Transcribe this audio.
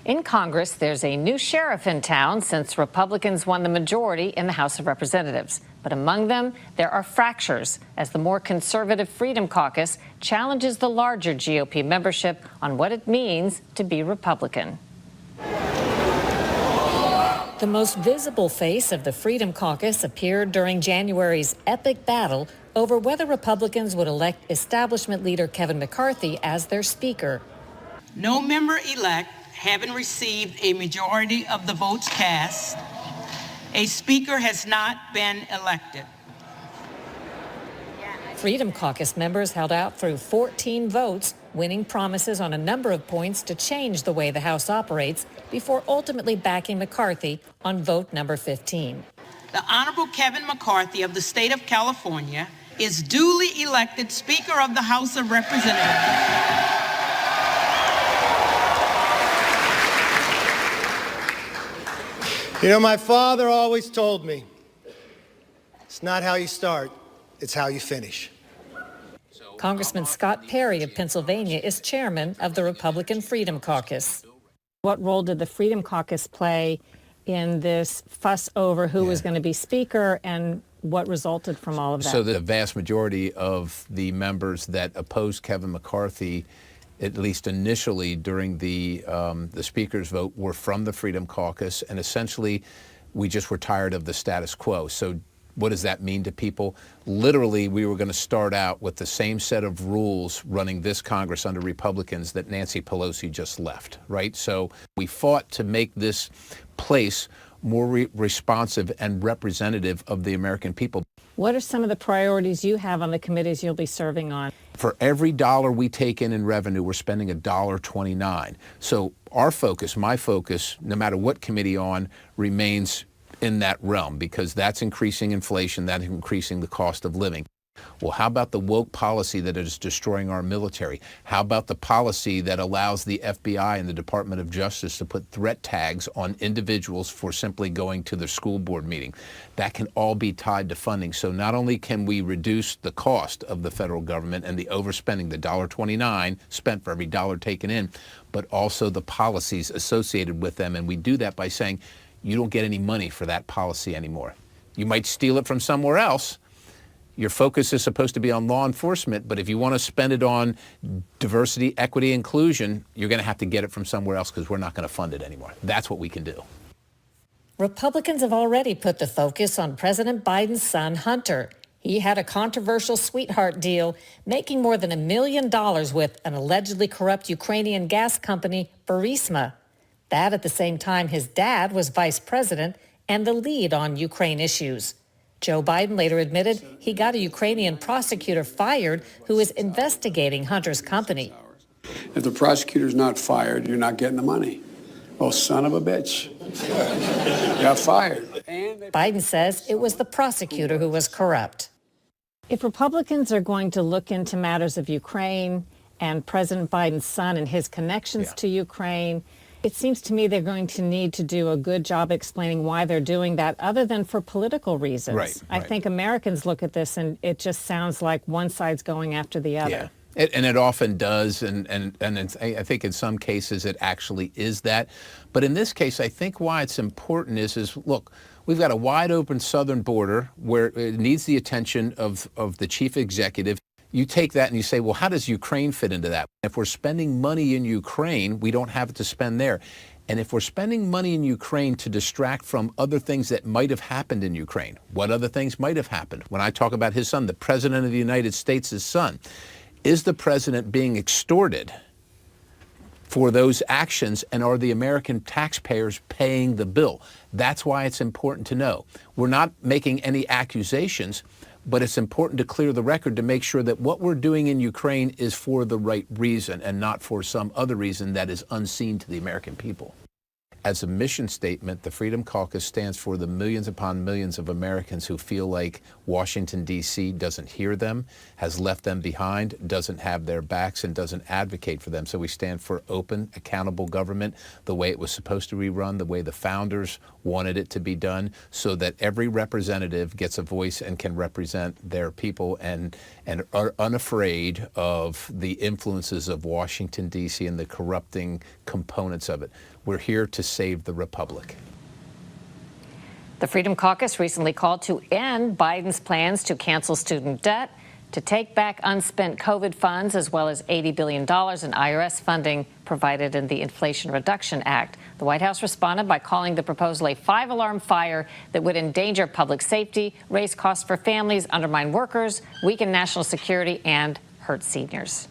In Congress, there's a new sheriff in town since Republicans won the majority in the House of Representatives. But among them, there are fractures as the more conservative Freedom Caucus challenges the larger GOP membership on what it means to be Republican. The most visible face of the Freedom Caucus appeared during January's epic battle over whether Republicans would elect establishment leader Kevin McCarthy as their speaker. No member-elect having received a majority of the votes cast, a speaker has not been elected. Freedom Caucus members held out through 14 votes, winning promises on a number of points to change the way the House operates before ultimately backing McCarthy on vote number 15. The Honorable Kevin McCarthy of the state of California is duly elected Speaker of the House of Representatives. You know, my father always told me, it's not how you start, it's how you finish. Congressman Scott Perry of Pennsylvania is chairman of the Republican Freedom Caucus. What role did the Freedom Caucus play in this fuss over who was going to be speaker and what resulted from all of that? So the vast majority of the members that opposed Kevin McCarthy, at least initially during the speaker's vote, were from the Freedom Caucus, and essentially we just were tired of the status quo. So what does that mean to people? Literally, we were going to start out with the same set of rules running this Congress under Republicans that Nancy Pelosi just left, right? So we fought to make this place more responsive and representative of the American people. What are some of the priorities you have on the committees you'll be serving on? For every dollar we take in revenue, we're spending $1.29. So our focus, my focus, no matter what committee on, remains in that realm, because that's increasing inflation, that's increasing the cost of living. Well, how about the woke policy that is destroying our military? How about the policy that allows the FBI and the Department of Justice to put threat tags on individuals for simply going to their school board meeting? That can all be tied to funding. So not only can we reduce the cost of the federal government and the overspending, the $1.29 spent for every dollar taken in, but also the policies associated with them. And we do that by saying, you don't get any money for that policy anymore. You might steal it from somewhere else. Your focus is supposed to be on law enforcement, but if you want to spend it on diversity, equity, inclusion, you're going to have to get it from somewhere else because we're not going to fund it anymore. That's what we can do. Republicans have already put the focus on President Biden's son, Hunter. He had a controversial sweetheart deal, making more than $1 million with an allegedly corrupt Ukrainian gas company, Burisma. That at the same time his dad was vice president and the lead on Ukraine issues. Joe Biden later admitted he got a Ukrainian prosecutor fired who is investigating Hunter's company. If the prosecutor's not fired, you're not getting the money. Oh, son of a bitch. Got fired. Biden says it was the prosecutor who was corrupt. If Republicans are going to look into matters of Ukraine and President Biden's son and his connections to Ukraine, it seems to me they're going to need to do a good job explaining why they're doing that, other than for political reasons. Right. I think Americans look at this and it just sounds like one side's going after the other. Yeah. And it often does, and I think in some cases it actually is that. But in this case, I think why it's important is look, we've got a wide open southern border where it needs the attention of the chief executive. You take that and you say, well, how does Ukraine fit into that? If we're spending money in Ukraine, we don't have it to spend there. And if we're spending money in Ukraine to distract from other things that might have happened in Ukraine, what other things might have happened? When I talk about his son, the president of the United States' son, is the president being extorted for those actions, and are the American taxpayers paying the bill? That's why it's important to know. We're not making any accusations, but it's important to clear the record to make sure that what we're doing in Ukraine is for the right reason and not for some other reason that is unseen to the American people. as a mission statement, the Freedom Caucus stands for the millions upon millions of Americans who feel like Washington, D.C. doesn't hear them, has left them behind, doesn't have their backs, and doesn't advocate for them. So we stand for open, accountable government, the way it was supposed to be run, the way the founders wanted it to be done, so that every representative gets a voice and can represent their people and are unafraid of the influences of Washington, D.C. and the corrupting components of it. We're here to save the republic. The Freedom Caucus recently called to end Biden's plans to cancel student debt, to take back unspent COVID funds, as well as $80 billion in IRS funding provided in the Inflation Reduction Act. The White House responded by calling the proposal a five-alarm fire that would endanger public safety, raise costs for families, undermine workers, weaken national security, and hurt seniors.